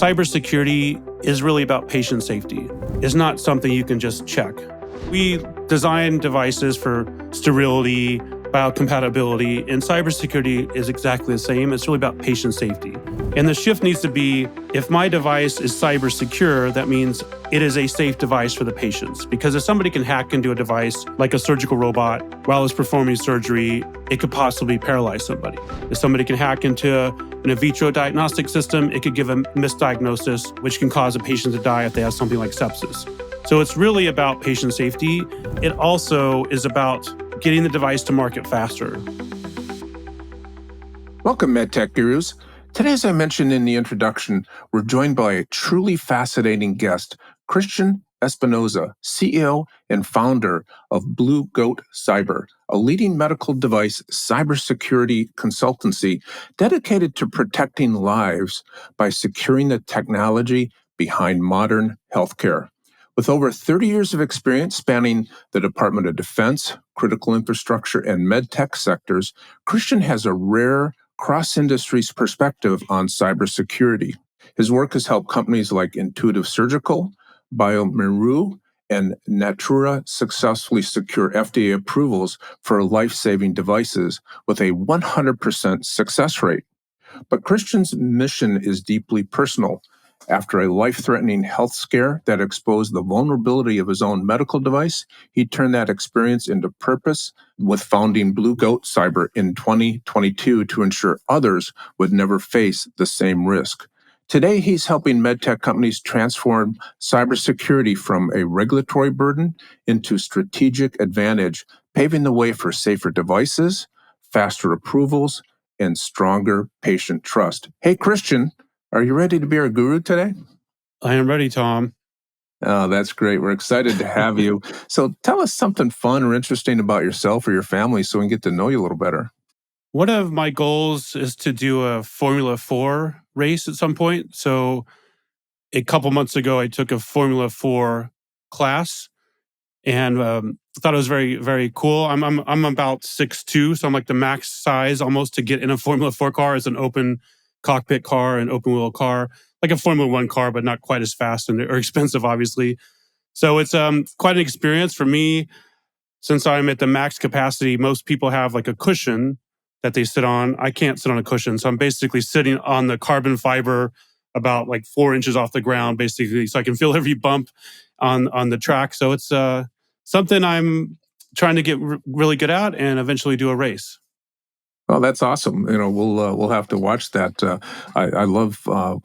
Cybersecurity is really about patient safety. It's not something you can just check. We design devices for sterility, biocompatibility, and cybersecurity is exactly the same. It's really about patient safety. And the shift needs to be, if my device is cyber secure, that means it is a safe device for the patients. Because if somebody can hack into a device like a surgical robot while it's performing surgery, it could possibly paralyze somebody. If somebody can hack into an in vitro diagnostic system, it could give a misdiagnosis, which can cause a patient to die if they have something like sepsis. So it's really about patient safety. It also is about getting the device to market faster. Welcome, MedTech Gurus. Today, as I mentioned in the introduction, we're joined by a truly fascinating guest, Christian Espinosa, CEO and founder of Blue Goat Cyber, a leading medical device cybersecurity consultancy dedicated to protecting lives by securing the technology behind modern healthcare. With over 30 years of experience spanning the Department of Defense, critical infrastructure, and MedTech sectors, Christian has a rare cross-industry perspective on cybersecurity. His work has helped companies like Intuitive Surgical, bioMérieux, and Natura successfully secure FDA approvals for life-saving devices with a 100% success rate. But Christian's mission is deeply personal. After a life-threatening health scare that exposed the vulnerability of his own medical device, he turned that experience into purpose with founding Blue Goat Cyber in 2022 to ensure others would never face the same risk. Today, he's helping medtech companies transform cybersecurity from a regulatory burden into strategic advantage, paving the way for safer devices, faster approvals, and stronger patient trust. Hey, Christian, are you ready to be our guru today? I am ready, Tom. Oh, that's great. We're excited to have you. So tell us something fun or interesting about yourself or your family so we can get to know you a little better. One of my goals is to do a Formula 4 race at some point. So a couple months ago, I took a Formula 4 class and thought it was very, very cool. I'm about 6'2", so I'm like the max size almost to get in a Formula 4 car. It's an open cockpit car, an open wheel car, like a Formula 1 car, but not quite as fast and or expensive, obviously. So it's quite an experience for me. Since I'm at the max capacity, most people have like a cushion that they sit on. I can't sit on a cushion, so I'm basically sitting on the carbon fiber about like 4 inches off the ground, basically, so I can feel every bump on the track. So it's something I'm trying to get really good at and eventually do a race. Oh, that's awesome. We'll have to watch that. I love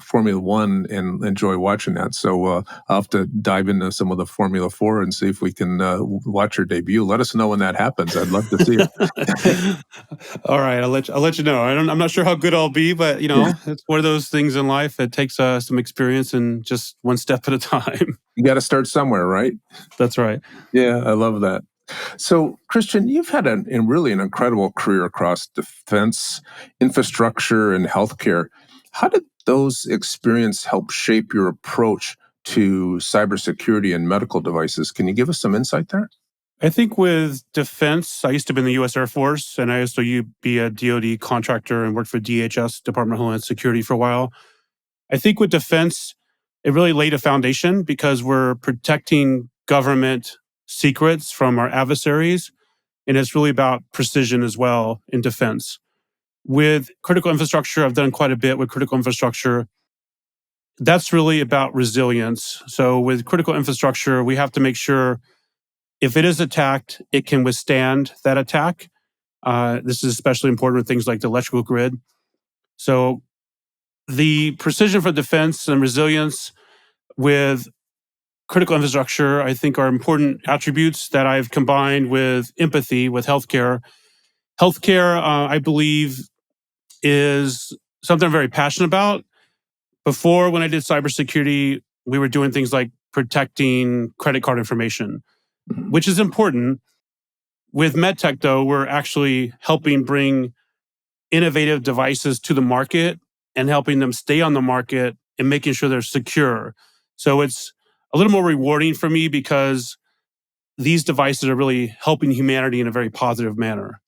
Formula One and enjoy watching that. So I'll have to dive into some of the Formula 4 and see if we can watch your debut. Let us know when that happens. I'd love to see it. All right, I'll let you know. I'm not sure how good I'll be, but it's one of those things in life. It takes some experience and just one step at a time. You got to start somewhere, right? That's right. Yeah, I love that. So, Christian, you've had really an incredible career across defense, infrastructure, and healthcare. How did those experiences help shape your approach to cybersecurity and medical devices? Can you give us some insight there? I think with defense, I used to be in the U.S. Air Force, and I used to be a DoD contractor and worked for DHS, Department of Homeland Security, for a while. I think with defense, it really laid a foundation because we're protecting government secrets from our adversaries, and it's really about precision as well in defense. With critical infrastructure, I've done quite a bit with critical infrastructure. That's really about resilience. So with critical infrastructure, we have to make sure if it is attacked, it can withstand that attack. This is especially important with things like the electrical grid. So the precision for defense and resilience with critical infrastructure, I think, are important attributes that I've combined with empathy with healthcare. Healthcare, I believe, is something I'm very passionate about. Before, when I did cybersecurity, we were doing things like protecting credit card information, which is important. With MedTech, though, we're actually helping bring innovative devices to the market and helping them stay on the market and making sure they're secure. So it's a little more rewarding for me because these devices are really helping humanity in a very positive manner.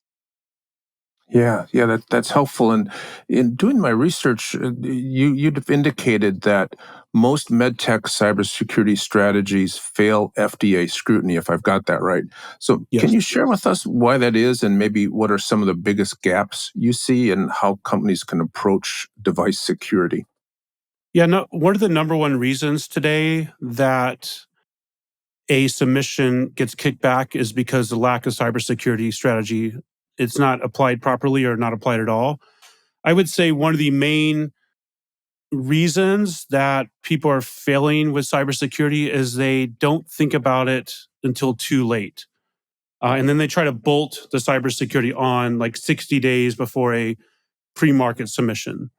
Yeah, that's helpful. And in doing my research, you'd indicated that most MedTech cybersecurity strategies fail FDA scrutiny, if I've got that right. So, can Yes. you share with us why that is, and maybe what are some of the biggest gaps you see, and how companies can approach device security? Yeah, no, one of the number one reasons today that a submission gets kicked back is because the lack of cybersecurity strategy. It's not applied properly or not applied at all. I would say one of the main reasons that people are failing with cybersecurity is they don't think about it until too late. And then they try to bolt the cybersecurity on like 60 days before a pre market submission.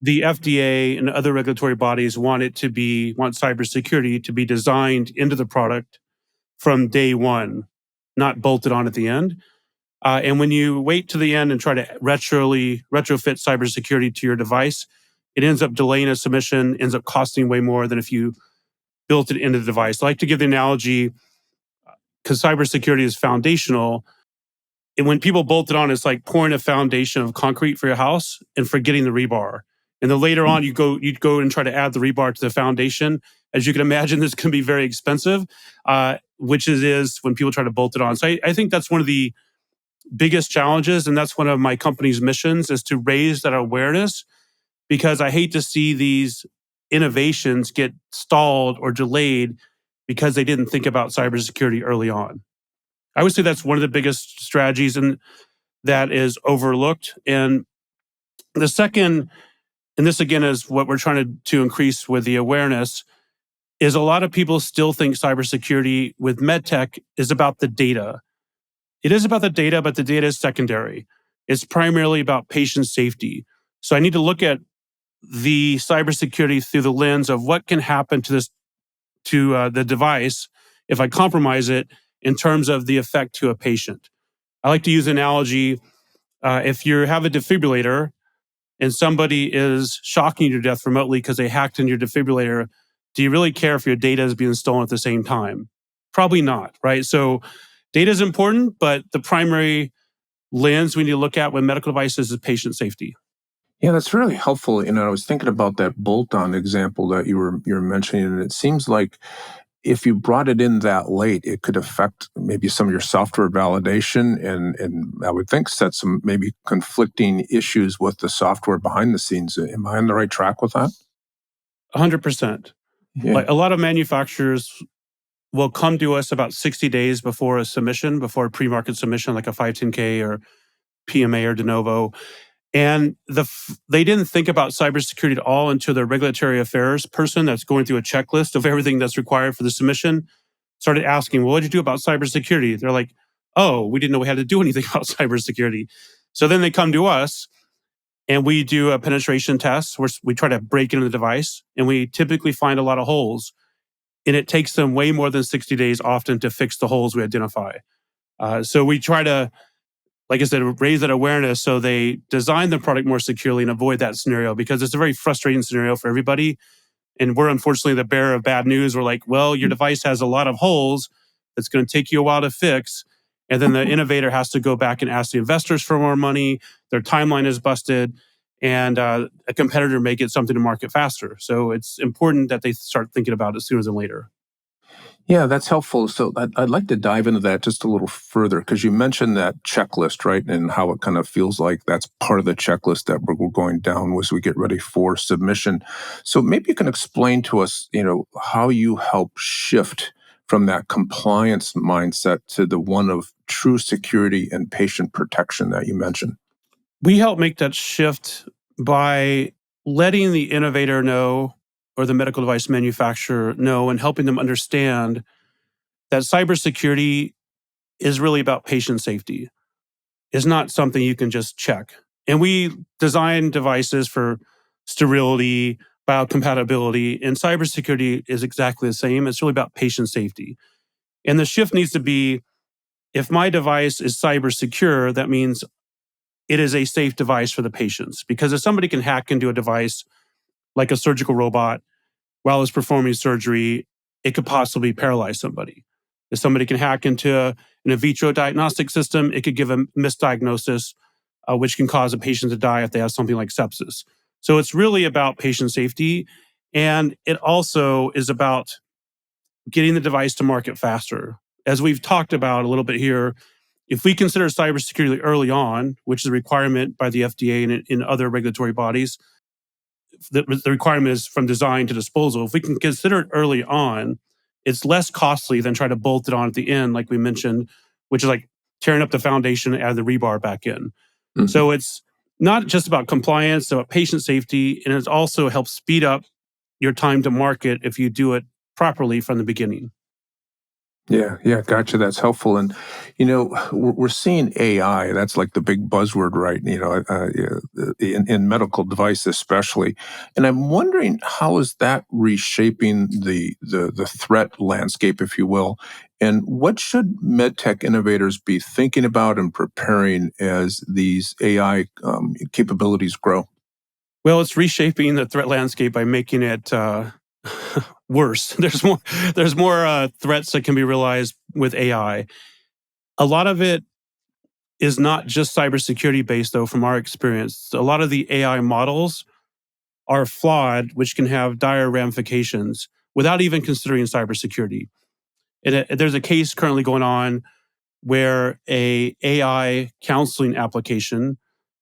The FDA and other regulatory bodies want cybersecurity to be designed into the product from day one, not bolted on at the end. And when you wait to the end and try to retrofit cybersecurity to your device, it ends up delaying a submission, ends up costing way more than if you built it into the device. I like to give the analogy because cybersecurity is foundational. And when people bolt it on, it's like pouring a foundation of concrete for your house and forgetting the rebar. And then later on, you'd go and try to add the rebar to the foundation. As you can imagine, this can be very expensive, which it is when people try to bolt it on. So I think that's one of the biggest challenges, and that's one of my company's missions is to raise that awareness because I hate to see these innovations get stalled or delayed because they didn't think about cybersecurity early on. I would say that's one of the biggest strategies and that is overlooked. And the second, and this again is what we're trying to increase with the awareness, is a lot of people still think cybersecurity with MedTech is about the data. It is about the data, but the data is secondary. It's primarily about patient safety. So I need to look at the cybersecurity through the lens of what can happen to the device if I compromise it in terms of the effect to a patient. I like to use an analogy. If you have a defibrillator and somebody is shocking you to death remotely because they hacked into your defibrillator, do you really care if your data is being stolen at the same time? Probably not, right? So data is important, but the primary lens we need to look at with medical devices is patient safety. Yeah, that's really helpful. I was thinking about that bolt-on example that you were mentioning, and it seems like if you brought it in that late, it could affect maybe some of your software validation, and I would think set some maybe conflicting issues with the software behind the scenes. Am I on the right track with that? 100%. Yeah. Like a lot of manufacturers will come to us about 60 days before a submission, before a pre-market submission, like a 510K or PMA or de novo. And they didn't think about cybersecurity at all until the regulatory affairs person that's going through a checklist of everything that's required for the submission started asking, well, what did you do about cybersecurity? They're like, oh, we didn't know we had to do anything about cybersecurity. So then they come to us and we do a penetration test where we try to break into the device and we typically find a lot of holes. And it takes them way more than 60 days often to fix the holes we identify. So we try to, like I said, raise that awareness so they design the product more securely and avoid that scenario because it's a very frustrating scenario for everybody. And we're unfortunately the bearer of bad news. We're like, well, your device has a lot of holes. It's going to take you a while to fix. And then the innovator has to go back and ask the investors for more money. Their timeline is busted. And a competitor may get something to market faster. So it's important that they start thinking about it sooner than later. Yeah, that's helpful. So I'd like to dive into that just a little further because you mentioned that checklist, right? And how it kind of feels like that's part of the checklist that we're going down as we get ready for submission. So maybe you can explain to us, how you help shift from that compliance mindset to the one of true security and patient protection that you mentioned. We help make that shift by letting the innovator know or the medical device manufacturer know and helping them understand that cybersecurity is really about patient safety. It's not something you can just check. And we design devices for sterility, biocompatibility, and cybersecurity is exactly the same. It's really about patient safety. And the shift needs to be if my device is cyber secure, that means it is a safe device for the patients. Because if somebody can hack into a device like a surgical robot while it's performing surgery, it could possibly paralyze somebody. If somebody can hack into an in vitro diagnostic system, it could give a misdiagnosis which can cause a patient to die if they have something like sepsis. So it's really about patient safety. And it also is about getting the device to market faster. As we've talked about a little bit here, if we consider cybersecurity early on, which is a requirement by the FDA and in other regulatory bodies, the requirement is from design to disposal. If we can consider it early on, it's less costly than try to bolt it on at the end, like we mentioned, which is like tearing up the foundation and add the rebar back in. Mhm. So it's not just about compliance, it's about patient safety, and it also helps speed up your time to market if you do it properly from the beginning. Yeah, yeah, gotcha. That's helpful. And, we're seeing AI. That's like the big buzzword, right? Yeah, in medical device especially. And I'm wondering, how is that reshaping the threat landscape, if you will? And what should medtech innovators be thinking about and preparing as these AI capabilities grow? Well, it's reshaping the threat landscape by making it worse. There's more threats that can be realized with AI. A lot of it is not just cybersecurity based, though, from our experience. A lot of the AI models are flawed, which can have dire ramifications without even considering cybersecurity. There's a case currently going on where a AI counseling application,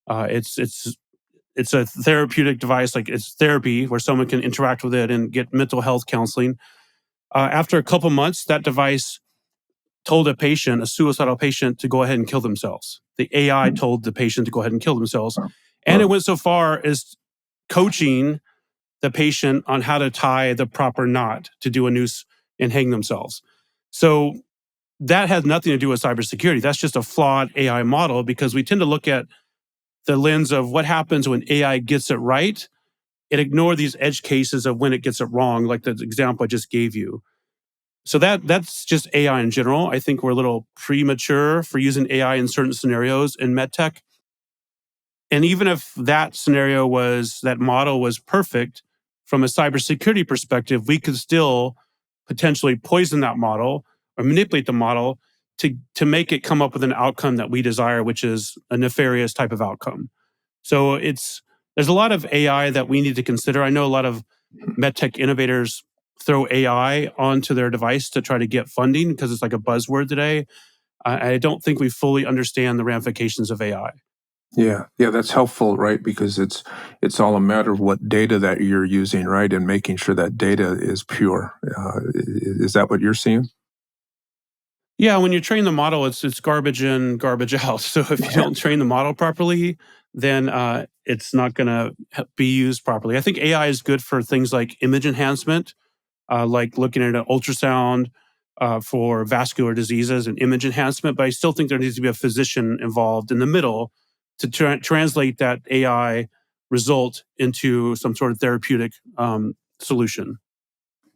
it's a therapeutic device, like it's therapy where someone can interact with it and get mental health counseling. After a couple months, that device told a patient, a suicidal patient, to go ahead and kill themselves. The AI told the patient to go ahead and kill themselves. And it Wow. went so far as coaching the patient on how to tie the proper knot to do a noose and hang themselves. So that has nothing to do with cybersecurity. That's just a flawed AI model because we tend to look at the lens of what happens when AI gets it right and ignore these edge cases of when it gets it wrong, like the example I just gave you. So that's just AI in general. I think we're a little premature for using AI in certain scenarios in medtech. And even if that model was perfect from a cybersecurity perspective, we could still potentially poison that model or manipulate the model to make it come up with an outcome that we desire, which is a nefarious type of outcome. So there's a lot of AI that we need to consider. I know a lot of medtech innovators throw AI onto their device to try to get funding because it's like a buzzword today. I don't think we fully understand the ramifications of AI. Yeah, yeah, that's helpful, right? Because it's all a matter of what data that you're using, right, and making sure that data is pure. Is that what you're seeing? Yeah, when you train the model, it's garbage in, garbage out. So if you don't train the model properly, then it's not going to be used properly. I think AI is good for things like image enhancement, like looking at an ultrasound for vascular diseases and image enhancement. But I still think there needs to be a physician involved in the middle to translate that AI result into some sort of therapeutic solution.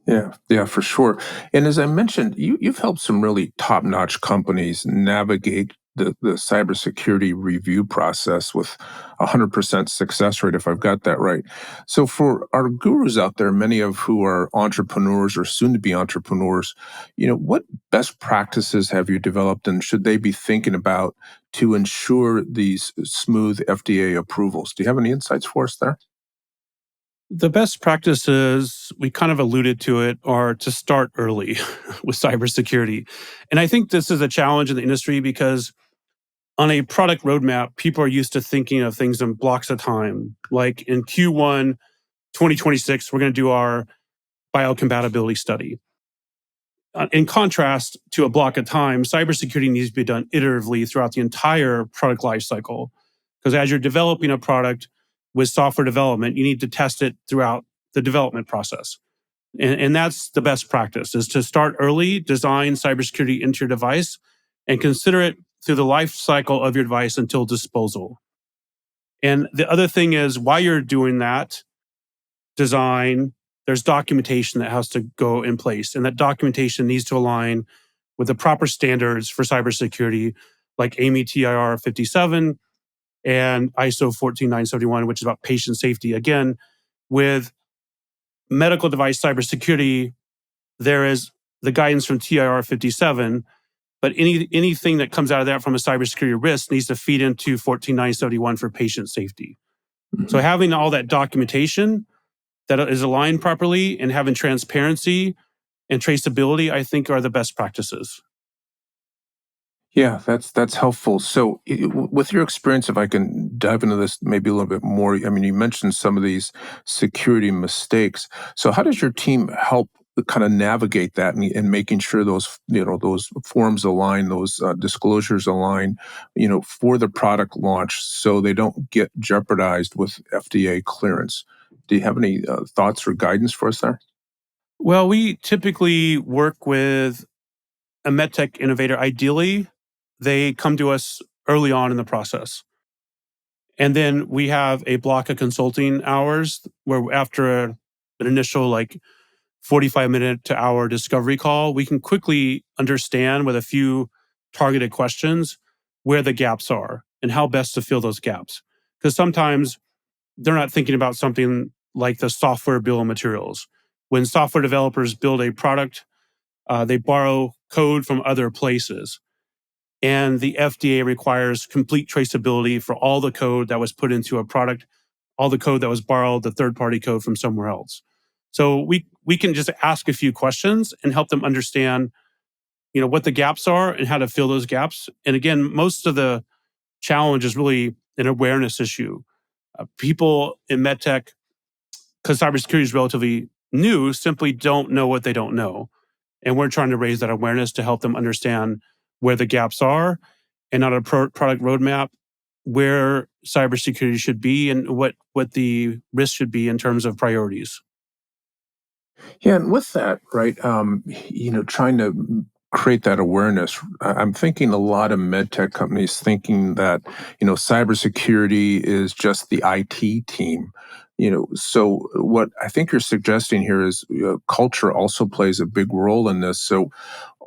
Yeah, yeah, for sure. And as I mentioned, you've helped some really top-notch companies navigate the cybersecurity review process with 100% success rate, if I've got that right. So for our gurus out there, many of who are entrepreneurs or soon to be entrepreneurs, what best practices have you developed and should they be thinking about to ensure these smooth FDA approvals? Do you have any insights for us there? The best practices, we kind of alluded to it, are to start early with cybersecurity. And I think this is a challenge in the industry because on a product roadmap, people are used to thinking of things in blocks of time. Like in Q1 2026, we're going to do our biocompatibility study. In contrast to a block of time, cybersecurity needs to be done iteratively throughout the entire product lifecycle. Because as you're developing a product with software development, you need to test it throughout the development process. And that's the best practice is to start early, design cybersecurity into your device, and consider it through the life cycle of your device until disposal. And the other thing is while you're doing that design, there's documentation that has to go in place. And that documentation needs to align with the proper standards for cybersecurity, like AMI TIR 57 and ISO 14971, which is about patient safety. Again, with medical device cybersecurity, there is the guidance from TIR 57, But anything that comes out of that from a cybersecurity risk needs to feed into 14971 for patient safety. So Mhm. having all that documentation that is aligned properly and having transparency and traceability, I think, are the best practices. Yeah, that's helpful. So, with your experience, if I can dive into this maybe a little bit more, I mean, you mentioned some of these security mistakes. So, how does your team help kind of navigate that and making sure those those forms align, those disclosures align, for the product launch, so they don't get jeopardized with FDA clearance? Do you have any thoughts or guidance for us there? Well, we typically work with a MedTech innovator. Ideally, they come to us early on in the process. And then we have a block of consulting hours where after an initial 45-minute to hour discovery call, we can quickly understand with a few targeted questions where the gaps are and how best to fill those gaps. Because sometimes they're not thinking about something like the software bill of materials. When software developers build a product, they borrow code from other places. And the FDA requires complete traceability for all the code that was put into a product, all the code that was borrowed, the third party code from somewhere else. So we can just ask a few questions and help them understand, what the gaps are and how to fill those gaps. And again, most of the challenge is really an awareness issue. People in medtech, because cybersecurity is relatively new, simply don't know what they don't know. And we're trying to raise that awareness to help them understand where the gaps are and on a product roadmap where cybersecurity should be and what the risk should be in terms of priorities. Yeah, and with that, right, trying to create that awareness, I'm thinking a lot of med tech companies thinking that, cybersecurity is just the IT team. So what I think you're suggesting here is culture also plays a big role in this. So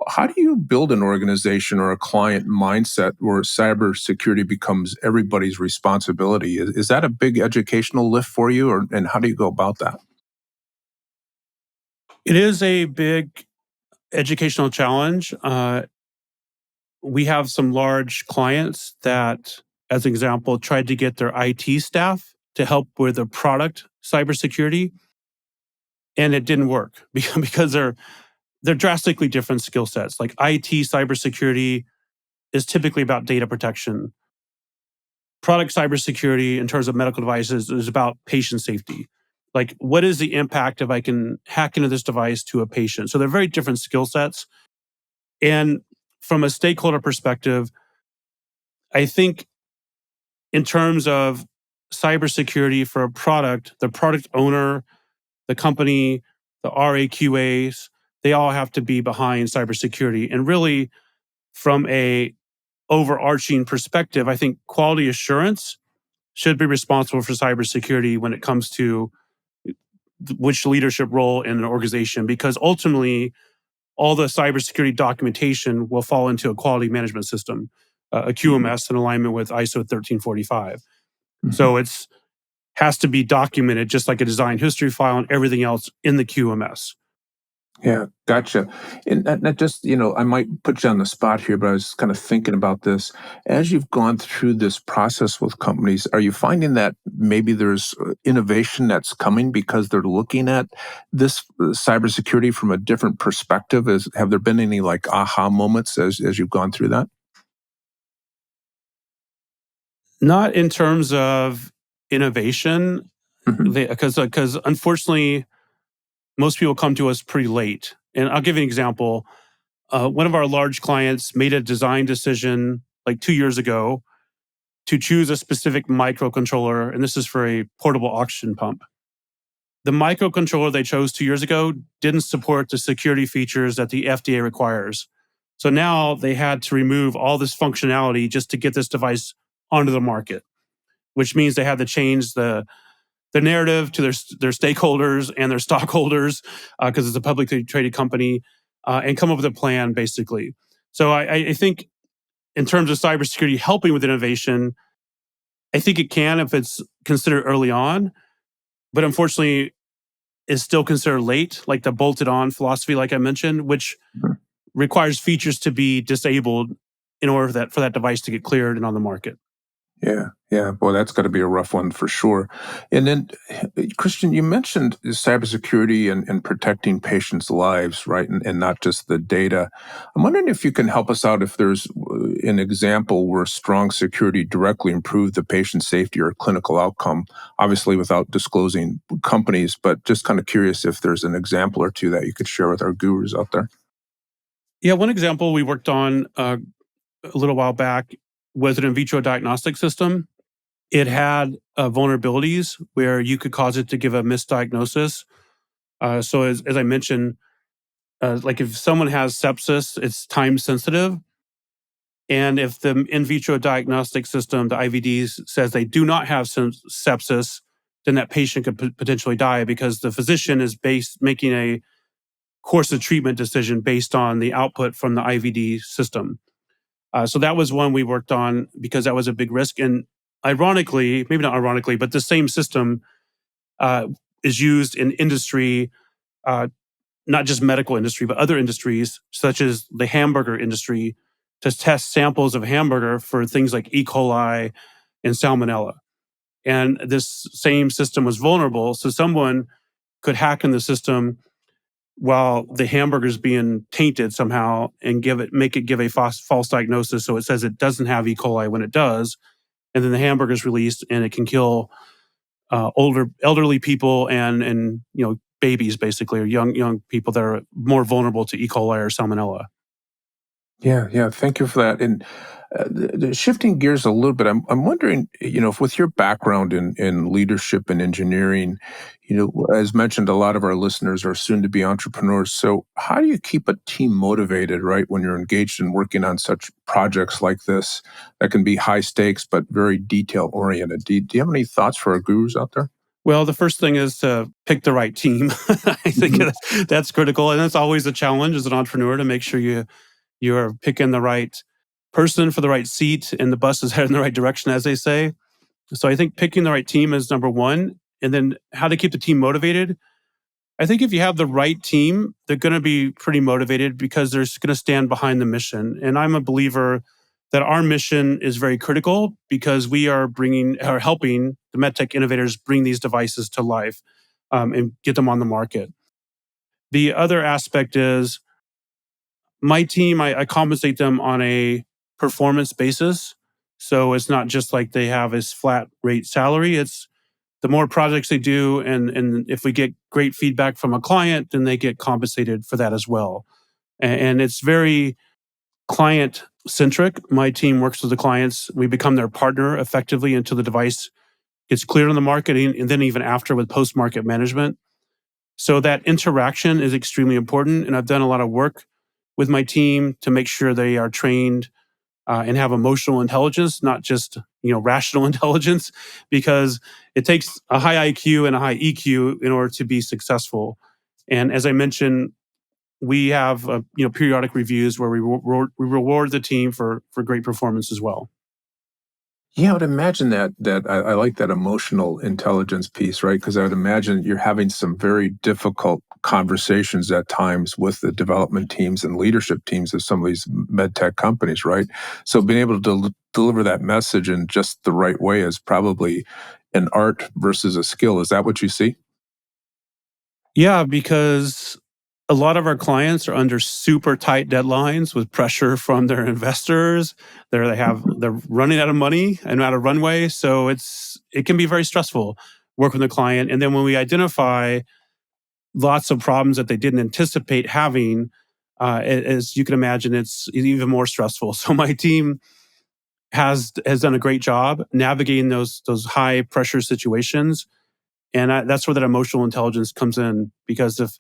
how do you build an organization or a client mindset where cybersecurity becomes everybody's responsibility? Is that a big educational lift for you, and how do you go about that? It is a big educational challenge. We have some large clients that, as an example, tried to get their IT staff to help with the product cybersecurity, and it didn't work because they're drastically different skill sets. Like IT cybersecurity is typically about data protection. Product cybersecurity in terms of medical devices is about patient safety. Like, what is the impact if I can hack into this device to a patient? So they're very different skill sets. And from a stakeholder perspective, I think in terms of cybersecurity for a product, the product owner, the company, the RAQAs, they all have to be behind cybersecurity. And really, from a overarching perspective, I think quality assurance should be responsible for cybersecurity when it comes to which leadership role in an organization, because ultimately all the cybersecurity documentation will fall into a quality management system, a Mhm. QMS in alignment with ISO 1345. Mhm. So it's has to be documented just like a design history file and everything else in the QMS. Yeah, gotcha. And that just, I might put you on the spot here, but I was kind of thinking about this. As you've gone through this process with companies, are you finding that maybe there's innovation that's coming because they're looking at this cybersecurity from a different perspective? Have there been any like aha moments as you've gone through that? Not in terms of innovation, Hmm. because unfortunately, most people come to us pretty late. And I'll give you an example. One of our large clients made a design decision like 2 years ago to choose a specific microcontroller, and this is for a portable oxygen pump. The microcontroller they chose 2 years ago didn't support the security features that the FDA requires. So now they had to remove all this functionality just to get this device onto the market, which means they had to change the narrative to their stakeholders and their stockholders because it's a publicly traded company and come up with a plan basically. So I think in terms of cybersecurity helping with innovation, I think it can if it's considered early on, but unfortunately is still considered late, like the bolted on philosophy, like I mentioned, which requires features to be disabled in order for that device to get cleared and on the market. Yeah, yeah. Boy, that's got to be a rough one for sure. And then, Christian, you mentioned cybersecurity and protecting patients' lives, right? And not just the data. I'm wondering if you can help us out if there's an example where strong security directly improved the patient safety or clinical outcome, obviously without disclosing companies, but just kind of curious if there's an example or two that you could share with our gurus out there. Yeah, one example we worked on a little while back was an in vitro diagnostic system. It had vulnerabilities where you could cause it to give a misdiagnosis. So as I mentioned, like if someone has sepsis, it's time sensitive. And if the in vitro diagnostic system, the IVDs, says they do not have sepsis, then that patient could potentially die because the physician is making a course of treatment decision based on the output from the IVD system. So that was one we worked on because that was a big risk. And ironically, maybe not ironically, but the same system uh, is used in industry, uh, not just medical industry, but other industries, such as the hamburger industry, to test samples of hamburger for things like E. coli and salmonella. And this same system was vulnerable. So someone could hack in the system while the hamburger's being tainted somehow and make it give a false diagnosis. So it says it doesn't have E. coli when it does. And then the hamburger's released and it can kill elderly people and babies basically, or young people that are more vulnerable to E. coli or salmonella. Yeah, yeah. Thank you for that. And shifting gears a little bit, I'm wondering, if with your background in leadership and engineering, as mentioned, a lot of our listeners are soon to be entrepreneurs. So, how do you keep a team motivated, right, when you're engaged in working on such projects like this that can be high stakes but very detail oriented? Do you have any thoughts for our gurus out there? Well, the first thing is to pick the right team. I think Mhm. that's critical, and that's always a challenge as an entrepreneur to make sure you're picking the right person for the right seat and the bus is heading in the right direction, as they say. So I think picking the right team is number one. And then how to keep the team motivated. I think if you have the right team, they're going to be pretty motivated because they're going to stand behind the mission. And I'm a believer that our mission is very critical because we are helping the MedTech innovators bring these devices to life and get them on the market. The other aspect is my team, I compensate them on a performance basis. So it's not just like they have this flat rate salary. It's the more projects they do, and if we get great feedback from a client, then they get compensated for that as well. And it's very client centric. My team works with the clients. We become their partner effectively until the device gets cleared on the market, and then even after with post market management. So that interaction is extremely important. And I've done a lot of work with my team to make sure they are trained and have emotional intelligence, not just rational intelligence, because it takes a high IQ and a high EQ in order to be successful. And as I mentioned, we have periodic reviews where we reward the team for great performance as well. Yeah, I would imagine that I like that emotional intelligence piece, right? Because I would imagine you're having some very difficult conversations at times with the development teams and leadership teams of some of these med tech companies, right? So being able to deliver that message in just the right way is probably an art versus a skill. Is that what you see? Yeah, because a lot of our clients are under super tight deadlines with pressure from their investors. They're running out of money and out of runway, so it can be very stressful working with the client. And then when we identify lots of problems that they didn't anticipate having, as you can imagine, it's even more stressful. So my team has done a great job navigating those high pressure situations, and that's where that emotional intelligence comes in. Because if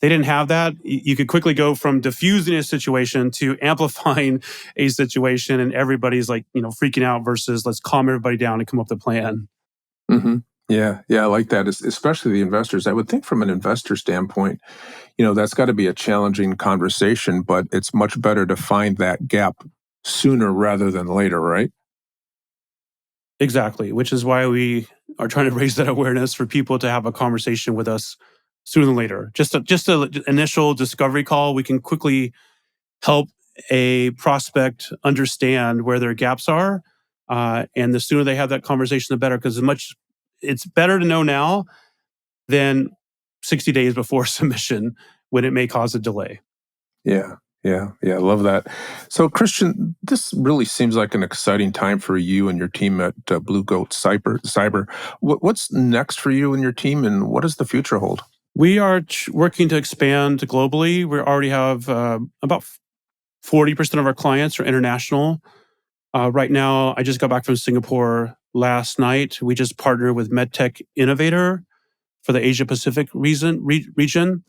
they didn't have that, you could quickly go from diffusing a situation to amplifying a situation, and everybody's like freaking out versus let's calm everybody down and come up with a plan. Hmm. Yeah, yeah, I like that. Especially the investors. I would think from an investor standpoint, that's got to be a challenging conversation, but it's much better to find that gap sooner rather than later, right? Exactly, which is why we are trying to raise that awareness for people to have a conversation with us sooner than later. Just a initial discovery call, we can quickly help a prospect understand where their gaps are. And the sooner they have that conversation, the better, because it's better to know now than 60 days before submission when it may cause a delay. Yeah, yeah. I love that. So, Christian, this really seems like an exciting time for you and your team at Blue Goat Cyber. What's next for you and your team, and what does the future hold? We are working to expand globally. We already have about 40% of our clients are international. Right now, I just got back from Singapore last night. We just partnered with MedTech Innovator for the Asia Pacific region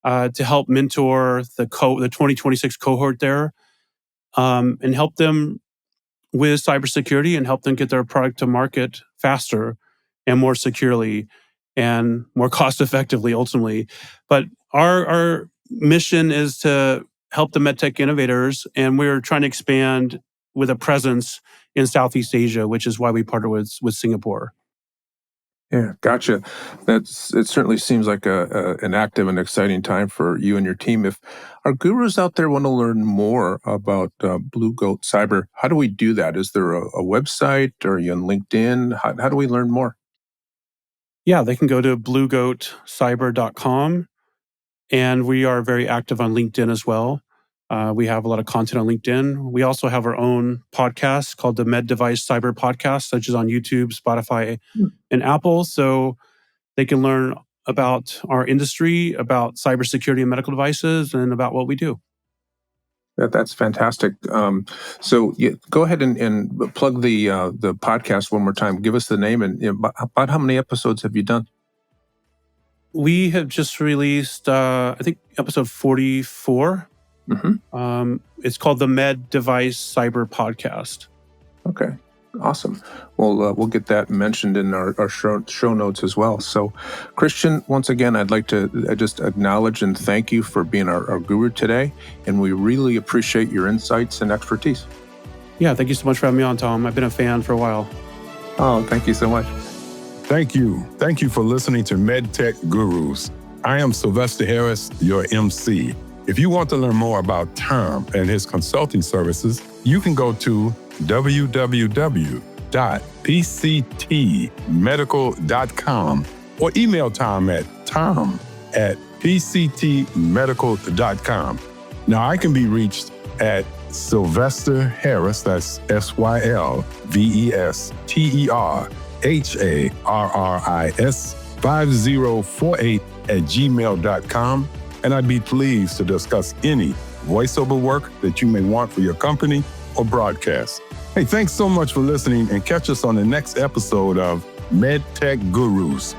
to help mentor the 2026 cohort there, and help them with cybersecurity and help them get their product to market faster and more securely and more cost effectively ultimately. But our mission is to help the MedTech innovators, and we're trying to expand with a presence in Southeast Asia, which is why we partner with Singapore. Yeah, gotcha. It certainly seems like an active and exciting time for you and your team. If our gurus out there want to learn more about Blue Goat Cyber, how do we do that? Is there a website, or are you on LinkedIn? How do we learn more? Yeah, they can go to bluegoatcyber.com, and we are very active on LinkedIn as well. We have a lot of content on LinkedIn. We also have our own podcast called the Med Device Cyber Podcast, such as on YouTube, Spotify, and Apple. So they can learn about our industry, about cybersecurity and medical devices, and about what we do. That's fantastic. So go ahead and plug the podcast one more time. Give us the name and about how many episodes have you done? We have just released, I think, episode 44. Mm-hmm. It's called the Med Device Cyber Podcast. Okay, awesome. Well, we'll get that mentioned in our show notes as well. So, Christian, once again, I'd like to just acknowledge and thank you for being our guru today. And we really appreciate your insights and expertise. Yeah, thank you so much for having me on, Tom. I've been a fan for a while. Oh, thank you so much. Thank you. Thank you for listening to MedTech Gurus. I am Sylvester Harris, your MC. If you want to learn more about Tom and his consulting services, you can go to www.pctmedical.com or email Tom at tom@pctmedical.com. Now, I can be reached at Sylvester Harris, that's SylvesterHarris 5048@gmail.com. And I'd be pleased to discuss any voiceover work that you may want for your company or broadcast. Hey, thanks so much for listening, and catch us on the next episode of MedTech Gurus.